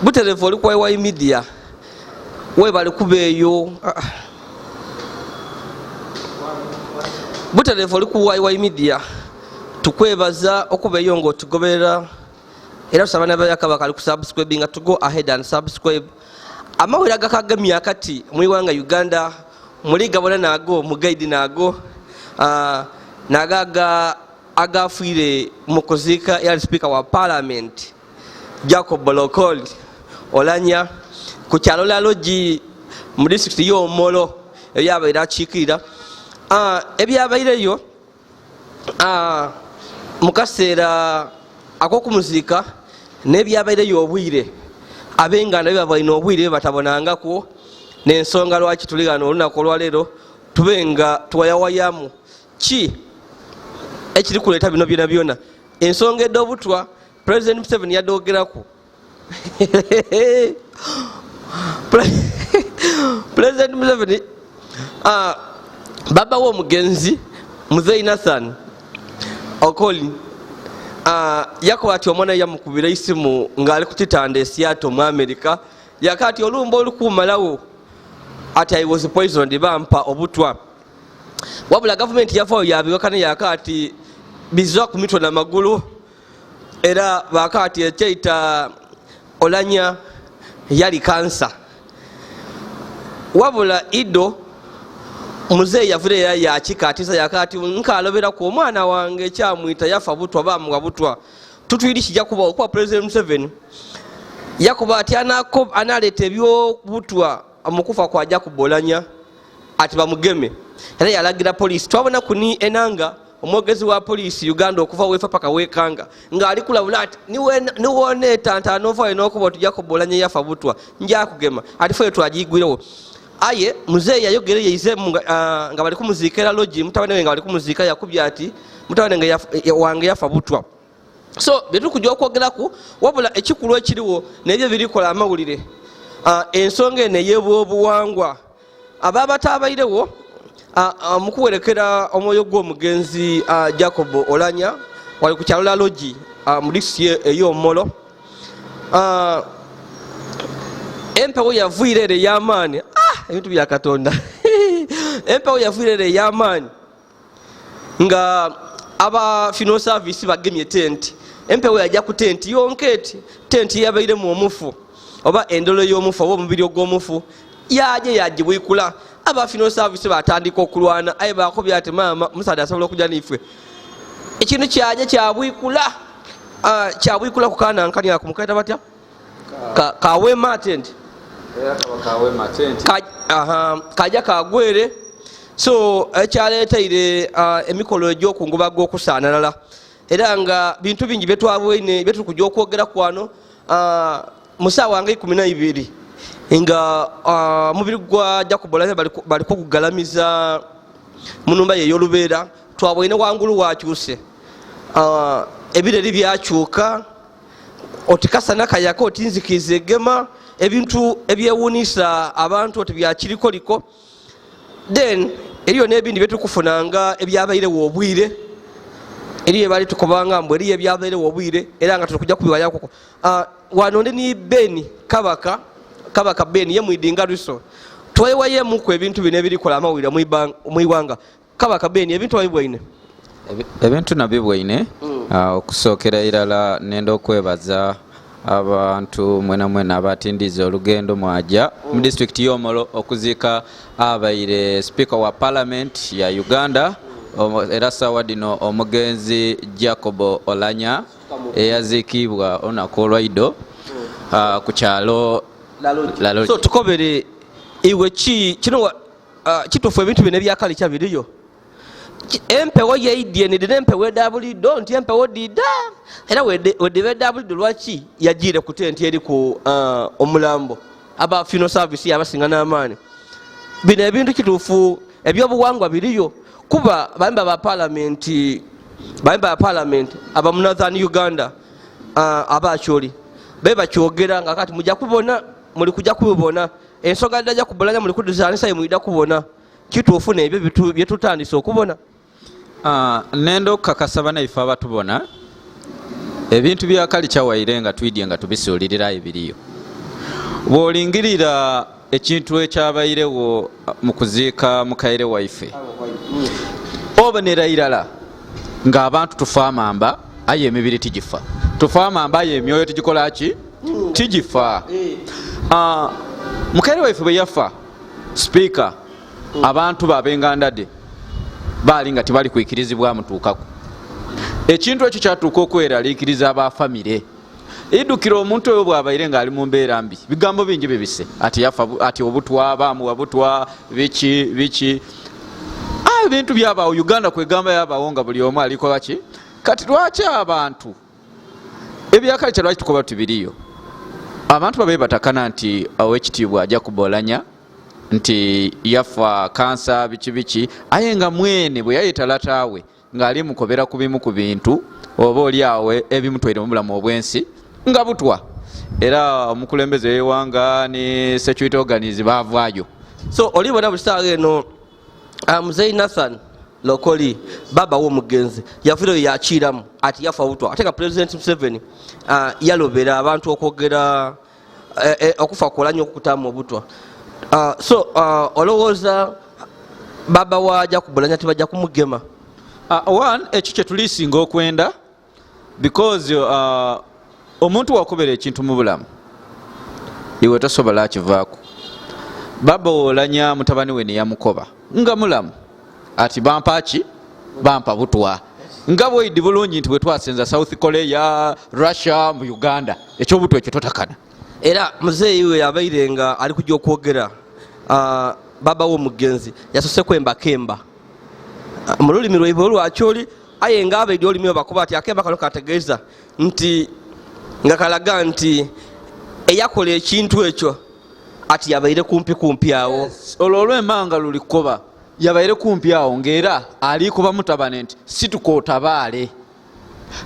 buterevu oli kwa media webali kubeeyo buterevu oli kuwa media tukwebaza okubeeyo ng'otugoberera era tusaba n'abayakabaka ali kusubscribinga to go ahead and subscribe amawulire agakagamya akati mu iwanga Uganda muli gabona nago mu guide nago nagaga agafuire mu kuziika yali speaker wa parliament Jacob Oulanyah ku kyalo la logi mu district y'Omolo ebyabaire akiikirira ebyabaireyo mu kaseera ak'okumuziika n'ebyabaireyo obwire ab'enganda bye balina obwire batabonangako n'ensonga lwaki tuli gano olunaku olwaleero tube nga tuwayawayamu ki ekiri kuleeta bino byona byona ensonga edde obutwa President Museveni yadoogerako President Museveni baba w'omugenzi Muzeyi Nathan Okoli yakoba ati omwana yamukubira isimu ng'ali ku kitanda Seattle mu America yakati olumba oli kumalawo ati I was poisoned bampa obutwa wabula government yafaayo yabiwakana yakati bizwa ku mitwe n'amagulu era bakati ekyayita Oulanyah yali kansa wabula ido muzeeyi yavuleyo yakikatiza yakati nkalobera ku omwana wange ekyamwita yafa butwa bamuwa butwa tutwiri kijja kuba okuba President Museveni yakuba ati analeeta ebyobutwa mukufa kwa Jacob Oulanyah ati bamugeme era yalagira polisi twabona kuni enanga omwogezi wa polisi Uganda okuva wefa paka wekanga ng'ali kulabula ati niwoneeta ntanova enokuba oti Jacob Oulanyah yafa butwa njakugema ati fe twagigwirewo aye muzeeyi yayogere yeize nga bali kumuziika era logi mutabani we nga bali kumuziika yakubya ati mutabani wange yafa butwa so byetukujja okwogeraku wabula ekikulu ekiriwo nebyo birikola amawulire ensonga eno ey'ebwobuwangwa abaabataabayirewo mukuwerekera omwoyo gw'omugenzi Jacob Oulanyah wali ku kyalo la logi mu district ey'Omolo empewo yavuire ere y'amaani ebintu bya Katonda empewo yavuire ere y'amaani nga aba funeral service bagemye tent empewo yajja ku tent yonkeeti tent yabaire mu omufu oba endolo y'omufu oba omubiri ogw'omufu yagibwikula aba funeral service batandika okulwana aye bakobya ati maama musaada asobola okujja niffe ekintu kyaje kyabwikula ku kaanankani ako mukaita batya kawema tent kajja kagwere so ekyaleetaire emikolo egy'okunguba gw'okusaanalala era nga bintu bingi byetwabwine byetukujja okwogera kwano mu ssaawa nga 12 nga mubiri gwa Jacob Oulanyah baliko kugalamiza mu nnumba ye ey'olubeera twabwine wangulu wakyuse ebireri byakyuka oti kasana kayaka oti nzikiriza egema ebintu ebyewuunisa abantu oti byakirikoliko then eriyo n'ebindi byetukufunanga ebyabayirewo obwire eriyo ebali tukubanga mbu eriyo ebyabayirewo obwire era nga tulikujja kubiwayako wano ndi ni Beni kabaka Beni ye mwidinga Luso twewayemuku ebintu bino ebirikola amawulire mu iwanga kabaka Beni ebintu babibwaine ebintu nabibwaine okusookera irala nenda okwebaza abantu mwena abatindiza olugendo mwajja mu district y'Omolo okuziika abaire speaker wa parliament ya Uganda era sawa dino omugenzi Jacob Oulanyah eyaziikibwa olunaku olwaido ku kyalo la logi. So tukobere iwe kino kitufu ebintu bino ebyakali kyabiriyo empewo yeidye nidde empewo edabulido nti empewo dida era wedde edabulido lwaki yagire ku tenti eri ku omulambo aba funeral service yabasinga n'amaani bino ebintu kituufu ebyobuwangwa biriyo kuba bayimba ba parliament aba mu Northern Uganda abakyoli bebakyogera nga kati mujja kubona muli kujja kubibona ensonga ddajja kubulanya muli kudizaanisa ye mwida kubona kituufu n'ebyo byetutandise okubona nendo kakasaba naife abatubona ebintu bya kali kyawaire nga twidye nga tubisuulirira ebiriyo bw'olingirira ekintu ekyabairewo mu kuziika mukaire waife obonera irala ng'abantu tufaamamba aye emibiri tigifa, tufaamamba aye emyoyo tigikola ki tigifa. Mukaire waife bwe yafa sipiika abantu babengandade baali nga tebali kwikirizibwa mutuukako. Ekintu ekyo kyatuuka okweraliikiriza abafamire. Idukira omuntu oyo bw'abaire ng'ali mu mbeera mbi bigambo bingi bibise ati yafa ati obutwa baamuwa butwa biki ebintu byabaawo Uganda kwegamba yabaawo nga buli omu alikola ki. Kati lwaki abantu ebyakale kyalwaki tukoba tubiriyo abantu babe batakana nti Oweekitiibwa Jacob Oulanyah nti yafa kansa biki aye nga mwene bwe yayita lataawe ng'ali mukobera ku bimu ku bintu oba oli awe ebimutwaire mu bulamu obwensi nga butwa era omukulembeze w'eggwanga ne security organize baavaayo. So olibona bukiseera eno Muzeyi Nathan Lokoli baba w'omugenzi yafireyo yakiiramu ati yafa butwa ate nga President Museveni yalobera abantu okwogera okufa kwa Oulanyah okukutaamu obutwa. So olowooza baba wa Jacob Oulanyah tebajja kumugema? One ekyo kye tulisinga okwenda because omuntu wakobera ekintu mu bulamu iwe tosobola akivaako. Baba Oulanyah mutabani we neyamukoba nga mulamu ati bampa ki bampa butwa nga bwedi bulungi nti bwe twasenza South Korea Russia mu Uganda ekyobutwa ekyo totakana. Era muzeeyi we yabaire nga ali kujja okwogera baba w'omugenzi yasose kwembakemba mu lulimi lwaibwe olwakyoli aye nga abaidi olulimi bakuba ati akemba kano kategeeza nti nga kalaga nti eyakola ekintu ekyo ati yabaire kumpi awo. Olwo olw'emmanga lulikoba yabaire kumpi awo ng'era alikuba mutabane nti situkootabaale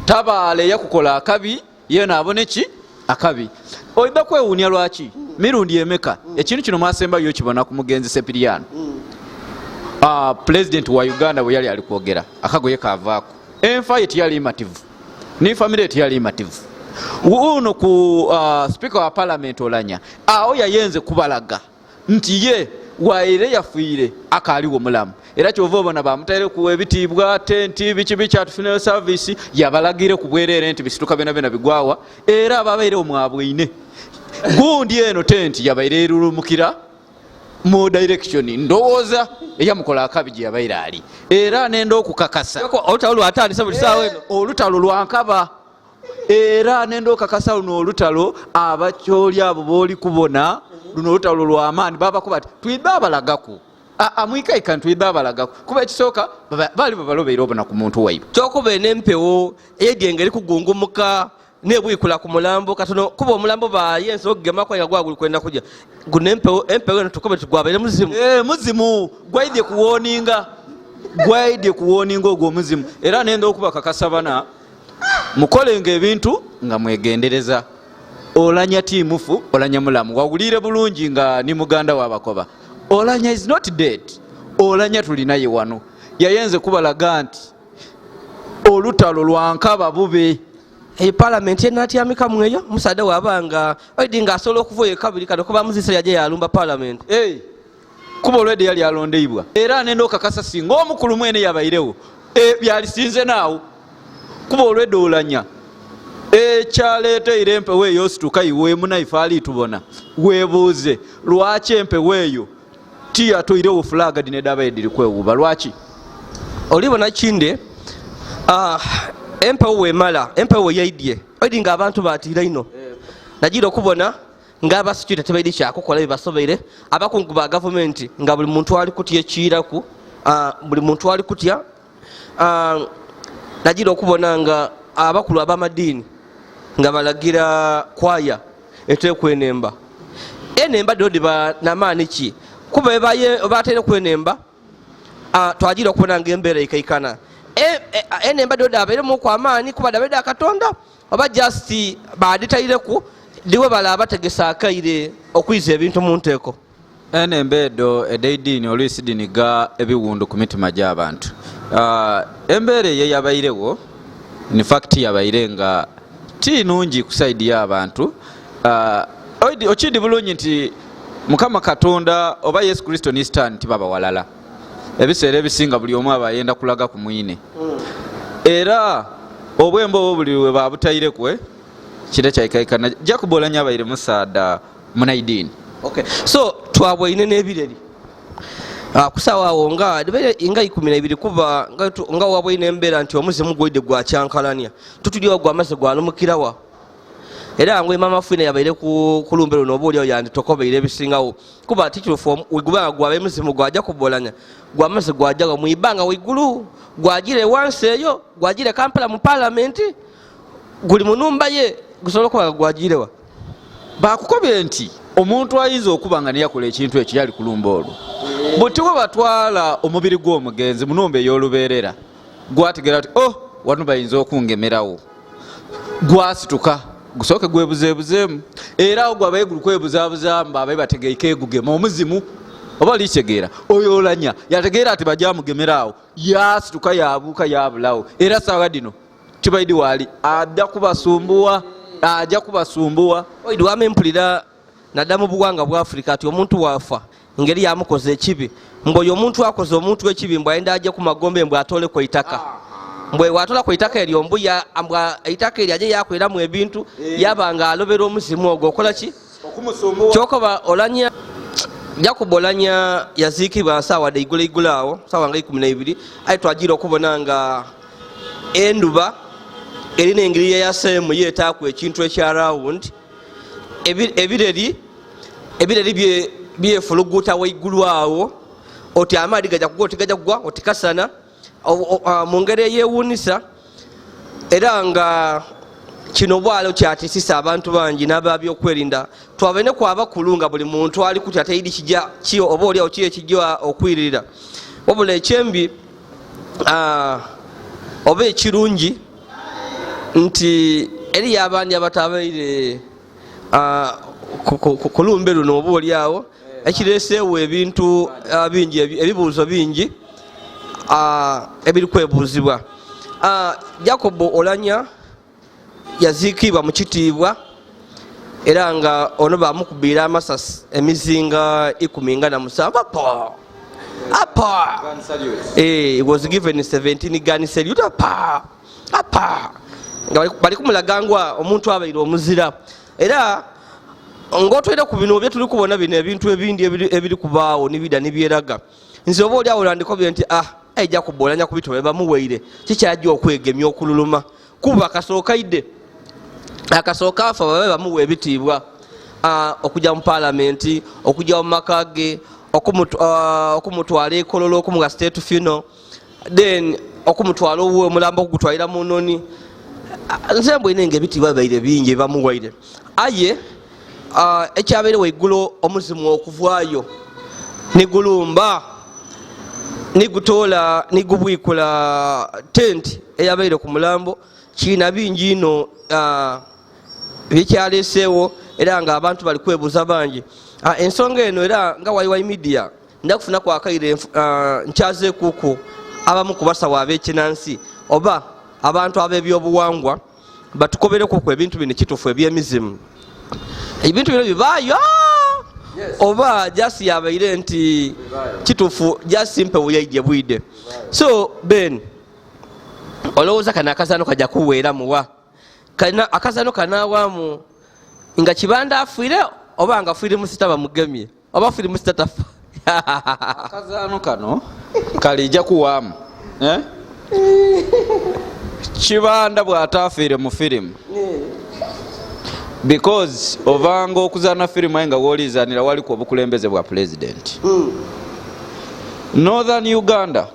tabaale yakukola akabi ye naabone ki akabi. Oiba kwewuunya lwaki mirundi emeka ekintu kino mwasembayo kibona ku mugenzi Sepiriano. President wa Uganda bwe yali alikwogera akagoye kavaako enfa ye tiyali imativu ni family tiyali imativu. Uno ku speaker wa parliament Oulanyah awo yayenze kubalaga nti ye waire yafiire akaaliwo mulamu era kyova obona bamutaire ku ebitiibwa tenti biki kyatufunira service yabalagire ku bwereere nti bisituka bena bigwawa era ababaire omwabwine gundi eno tenti yabaire erulumukira mu direction ndowooza eyamukola akabi gye yabaire ali era nenda okukakasa olutalo lwatandise buli ssaawa eno olutalo lwankaba era nenda okakasa luno olutalo abakyoli abo booli kubona luno olutalo lw'amaani babakuba ati twidde abalagaku amwikaika ntwidde abalagaku kuba ekisooka baali babalobeire obona ku muntu waibwe kyokuba n'empewo eyedye engeri kugungumuka nebwikula ku mulambo katono kuba omulambo bayensa okugemako nga gwaguli kwenda kujja guno empewo eno tukobe tugwabaire muzimu muzimu gwaidye kuwooninga ogwo omuzimu era nenda okuba kakasabana mukolenga ebintu nga mwegendereza. Oulanyah tiimufu Oulanyah mulamu wawulire bulungi nga ni muganda w'abakoba. Oulanyah is not dead. Oulanyah tulinaye wano yayenze kubalaga nti olutalo lwankaba bube parliament enatyamika mweyo musadde wabanga oidi nga asobola okuvayo kabiri kano kuba muzisa yaje yalumba parliament kuba olwedde yali alondeibwa era nenda okakasa singa omukulu mwene yabairewo byalisinze naawo kuba olwedde Oulanyah ekyaleeteire empewo eyo osituka iweemu naife ali tubona weebuuze lwaki empewo eyo tiyatwirewo fulaga dinedaba ediri kwewuuba lwaki olibona kinde empewo wemala empewo yaidye oidi nga abantu batiira ino nagira okubona ng'abasecurity tebaidi kyakukola bebasobeire abakungu ba gavumenti nga buli muntu ali kutya ekiiraku buli muntu ali kutya nagira okubona nga abakulu ab'amadiini nga balagira kwaya etekwenemba enemba dodi banamaani ki kuba bateire kwenemba twagira okubona nga embeera ikaikana enemba dodi abairemu ku amaani kuba dabaide akatonda oba just baditaireku diwe bala bategesa akaire okwiza ebintu mu nteeko enemba edo edeidiini oluisi diniga ebiwundu ku mitima gy'abantu. Embeera eyo yabairewo in fact yabaire nga ti nungi ku saidi y'abantu okindi bulungi nti Mukama Katonda oba Yesu Kristo ni Sitaani tibaba walala. Ebiseera ebisinga buli omu aba yenda kulaga ku mwine. Era obwembo obwo buli we babutayire kwe kire kyayikaikana. Jacob Oulanyah abaire musaada munaidini. Okay. So twabwaine n'ebireri. Kusawa awo nga 12 kuba nga wabwaine embeera nti omuzimu gwide gwa kyankalanya. Tutuliwa gwa amaze gwanumukirawa. Era ngwe mama fine yabaire ku lumbero no boli yandi tokobeire bisingawo kuba teacher form wigubanga gwabe muzimu gwa Jacob Oulanyah gwa maze gwajaga mu ibanga wigulu gwagire wanse eyo gwagire Kampala mu parliament guli munumba ye gusobola kuba gwagirewa bakukobye nti omuntu ayinza okubanga ne yakola ekintu ekyo yali kulumba olwo butiwo batwala omubiri gw'omugenzi munumba ey'olubeerera gwategera ati wano bayinza okungemerawo gwasituka gusoke gwebuzeebuzeemu era ogwo abaye guli kwebuzaabuzamu abaye bategeike egugema omuzimu oba likyegeera oyo Oulanyah yategeera ati bajamugemeraawo yasituka yabuuka yabulawo era saawa dino kibaidi waali ajja kubasumbuwa oidi wamempulira nadda mu buwanga bwa Afrika ati omuntu waafa ngeri yamukoze ekibi mboyo omuntu akoze omuntu ekibi mbw ayenda ajja ku magombe mbw atole ku itaka mbwe watola ku itaka eryo mbuya ambwa itaka eryo aje yakweramu ebintu yabanga alobera omuzimu ogwo okola ki okumusumbuwa kyokoba Oulanyah Jacob Oulanyah yaziikibwa saawa igulaawo saawa nga 12 aye twagira okubona nga enduba erina engeri yeyaseemu yeetaaku ekintu ekya rawundi ebireri byefuluguta waigulu awo oti amaadi gajja kugwa oti gajja kugwa oti kasana mu ngeri eyewuunisa era nga kino bwalo kyatisisa abantu bangi n'ababyokwerinda twabene kwaba kulunga buli muntu ali kuti ateyidi kijja kiyo oba oliawo kiyo ekijja okwirira wabula ekyembi oba ekirungi nti eri abandi abatabaire kulumbe luno oba oliawo ekireeseewo ebintu bingi ebibuuzo bingi ebiri kwebuuzibwa. Jacob Oulanyah yaziikibwa mu kitiibwa era nga ono bamukubiira amasasi emizinga 17 he was given 17 gun salute nga bali kumulagangwa omuntu abaire omuzira era ng'otwera ku bino bye tuli kubona bino ebintu ebindi ebiri kubaawo nibida nibyeraga nze oba oli awo landikobye nti Jacob Oulanyah kubitobe bamuweire kikyajja okwegemya okululuma kuba akasookaidde akasooka afa babe bamuwa ebitiibwa okujja mu palamenti okujja mu maka ge okumutwala ekololo okumuga state funeral then okumutwala owuwe omulambo okugutwalira mu nnoni nze mbwine nga ebitiibwa baire bingi bamuwaire aye ekyabeire waigulu omuzimu okuvaayo nigulumba nigutoola nigubwikula tent eyabaire ku mulambo kiina bingi ino bikyaleeseewo era nga abantu bali kwebuuza bangi ensonga eno era nga waiwai media ndakufuna kwakaire nkyazeekuuku abamu ku basawo ab'ekinansi oba abantu ab'ebyobuwangwa batukobereku ku ebintu bino kituufu ebyemizimu ebintu bino bibaayo oba jasi yabaire nti kituufu jasi mpewo yaidye bwidde so Ben olowooza kana akazano kajja kuweera muwa kana akazano kanaawamu nga kibanda afiire oba nga afiire musita bamugemye oba afiire musita tafa akazano kano kalijja kuwaamu kibanda bw'ataafiire mu firimu because ovanga okuzaana firimu aye nga woolizaanira waliku obukulembeze bwa president Northern Uganda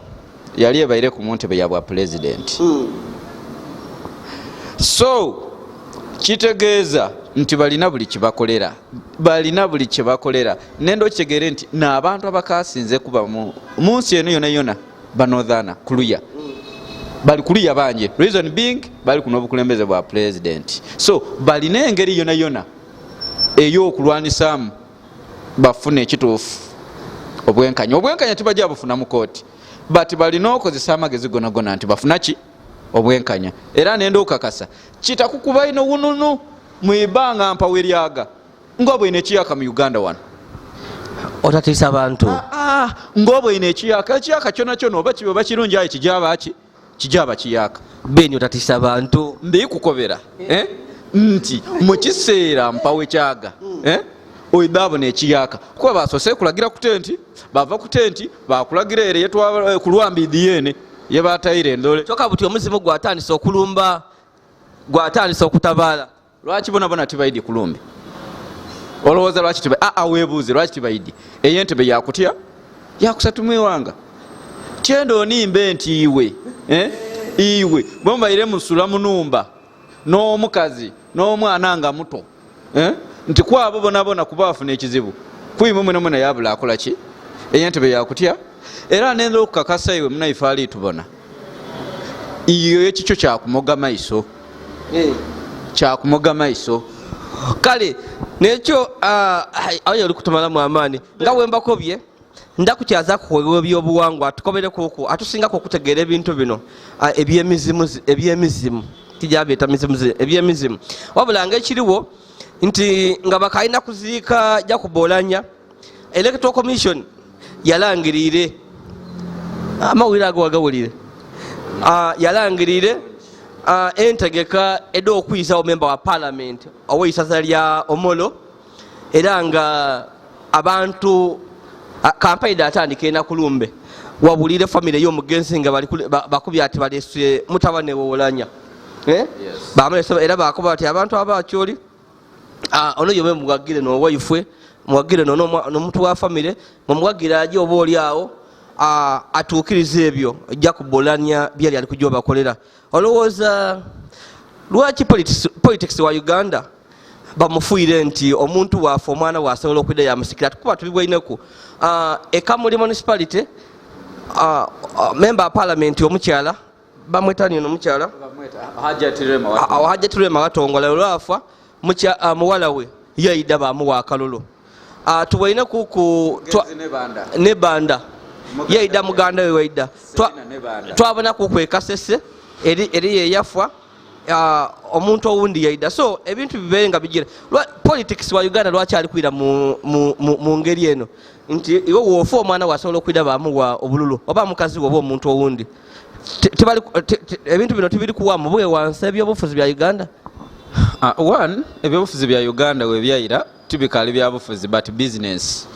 yali ebaire ku muntebe ya bwa president so kitegeeza nti balina buli kyebakolera nendo kitegeere nti n'abantu abakasinze kuba mu nsi eno yona yona banothana kuluya bali kuluya bangi reason being bali kuno obukulembeze bwa president so balina engeri yona yona ey'okulwanisaamu bafune ekituufu obwenkanya tibajja bufuna mu kooti but balina okozesa amagezi gonagona nti bafuna ki obwenkanya era nenda okakasa kitakukuba ino wununu mu ibanga mpaweryaga ng'obwine ekiyaka mu Uganda wano otatiisa bantu ng'obwine ekiyaka kyona kyona oba kiba bakirungi ayo kijaba kiyaka beni otatiisa bantu mbikukobera nti mu kiseera mpawe kyaga oyo baabona ekiyaka kuba basose kulagira ku tenti bava ku tenti bakulagira ere yetwala ku lwambidi yene ye batayire ndole kyokka buti omuzimu gwatandisa okulumba gwatandisa okutabaala lwaki bonabona tibaidi kulumbi olowooza lwaki weebuuze lwaki tibaidi eyentebe yakutya yakusatu mwewanga kyendo onimbe nti iwe bwemubaire musula munumba n'omukazi n'omwana nga muto nti kwabo bonabona kuba bafuna ekizibu kuyimu mwenomwena yabula akola ki eyentebe yakutya era nenda okukakasa iwe munaife ali tubona iyo ekikyo kyakumoga maiso kyakumoga maiso kale nekyo ayo oli kutumalamu amaani nga wembakobye ndakukyaza kukolewa ebyobuwangwa tukoberekuku atusingaku okutegeera ebintu bino ebyemizimu tijabyeta ebyemizimu wabula nga ekiriwo nti nga bakalina kuziika Jacob Oulanyah Electoral Commission yalangirire amawulire ago wagawulire yalangirire entegeka edda okwisawo memba wa parliament oweisaza lya Omolo era nga abantu kampayida atandika enakulumbe wabulire famire y'omugenzi nga bakubye ati balese mutabane we Oulanyah era bakuba bati abantu abakyoli ono yome mugagire n'owaifwe mugagire n'omuntu wa famire mumuwagire aje oba oli awo atuukiriza ebyo Jacob Oulanyah byali ali kujja bakolera olowooza lwaki politics wa Uganda bamufuire nti omuntu waafe omwana wasobola okwida yamusikira tukuba tubibwaineku Ekamuli municipality member of parliament omukyala bamwetani omukyala Hajjatirema watongola olwafa muwala we yaida bamuwa akalulu tuwaine kuku ne banda yaida muganda we waida twabona kuku ekasese eri yeyafa omuntu owundi yaida so ebintu bibeere nga bigira politics wa Uganda lwaki ali kwira mu ngeri eno nti iwe wofa omwana wasobola okwira bamuwa obululu oba mukazi oba omuntu owundi ebintu bino tibiri kuwamu bwewansi ebyobufuzi bya Uganda ebyobufuzi bya Uganda webyayira tibikali byabufuzi but business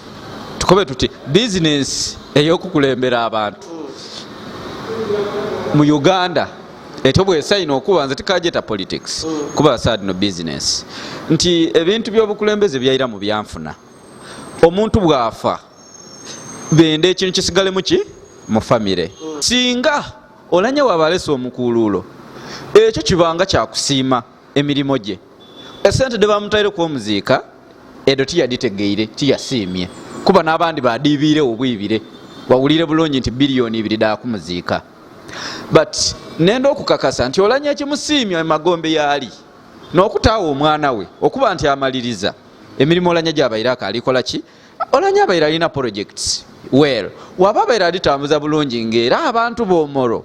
tukobe tuti business eyokukulembera abantu mu Uganda etobwesayina okubanza tikajeta politics kuba sad no business nti ebintu byobukulembeze byayira mu byanfuna omuntu bwafa bende ekintu kisigale muki mu famire singa Oulanyah wabalesa omukululo ekyo kibanga kyakusiima emirimu gye esente de bamutaire ku omuziika edo tiyaditegeire tiyasiimye kuba n'abandi badiibire obwibire wawulire bulungi nti biliyoni 2 daa kumuziika but nenda okukakasa nti Oulanyah ekimusiimye emagombe yaali n'okutaawa omwana we okuba nti amaliriza emirimu Oulanyah gy'abaire akalikola ki Oulanyah abaire alina projects waba abaire alitambuza bulungi ng'era abantu b'Omoro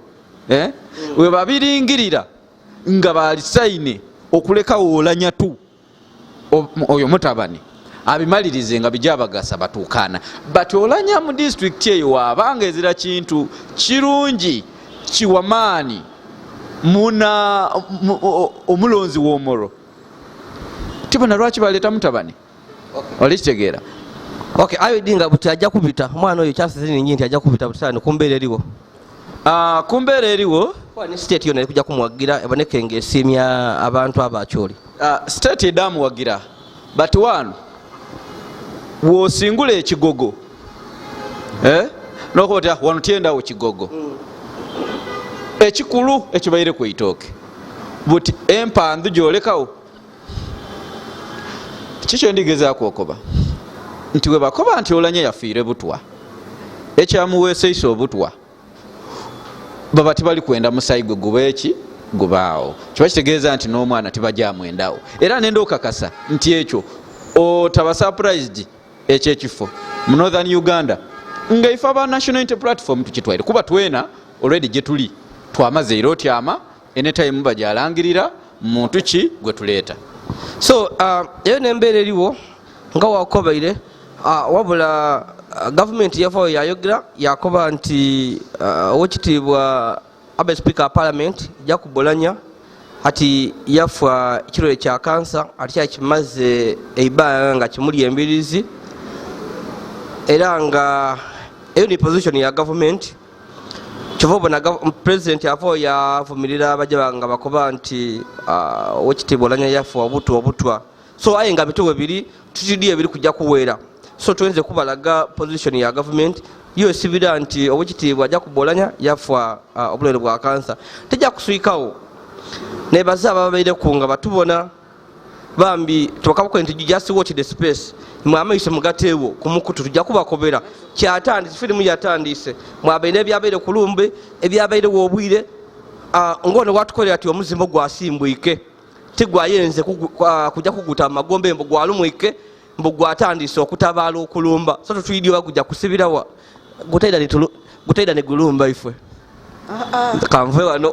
we babiringirira nga balisaine okulekawo Oulanyah tu oyo mutabani abimalirize nga bijabagasa batuukana but Oulanyah mu district eyo wabanga ezira kintu kirungi kiwamaani muna omulonzi w'Omoro tibona lwaki baleeta mutabani olikitegeera ayo dinga buti ajja kubita omwana oyo kyasizini nyingi nti ajja kubita butani kumbeera eriwo kumbeera eriwo ni state yona ekujja kumwagira eboneke ng'esiimya abantu abakyoli state edamuwagira but one wosingula ekigogo nokuba oti wano tyendawo kigogo ekikulu ekibaire ku itooke buti empandu gyolekawo kikyo ndigezaako okoba nti we bakoba nti Oulanyah yafiire butwa ekyamuweeseise obutwa baba tibali kwenda musayi gwe gubeeki gubaawo kiba kitegeeza nti n'omwana tibajamwendawo era nenda okakasa nti ekyo otaba surprised ekyekifo mu Northern Uganda nga ife aba National Unity Platform tukitwaire kuba twena already gye tuli twamaze era otyama anytime bajalangirira muntu ki gwe tuleeta so eyo nembeera eriwo nga wakobaire wabula gavumenti yafaayo yayogera yakoba nti owekitiibwa abe speaker wa parliament Jacob Oulanyah ati yafa ekirole kya kansa ati kyakimaze eibanga nga kimuli embirizi era nga eyo ni position ya government kyova obona president yafaayo yavumirira abajja nga bakoba nti owekitiibwa Oulanyah yafa obutwa so aye nga bituwe biri tutidde ebiri kujja kuweera so tuwenze kubalaga position ya government yo esibira nti owekitiibwa Jacob Oulanyah yafa obulwere bwa kansa tejja kuswikawo nebaza ababaire kunga batubona bambi tubakabuko nti just watch the space mwamaiso mugateewo kumukutu tujja kubakobera kyatandise filimu yatandise mwabaire ebyabaire kulumbe ebyabaire wobwire ngone watukolera ati Omuzimu gwasimbwike tigwayenze kujja kuguta amagombe mbu gwalumwike mbu gwatandise okutabaala okulumba so tutuyidde bagujja kusibirawa gutaida ne gulumba ifwe kanve wano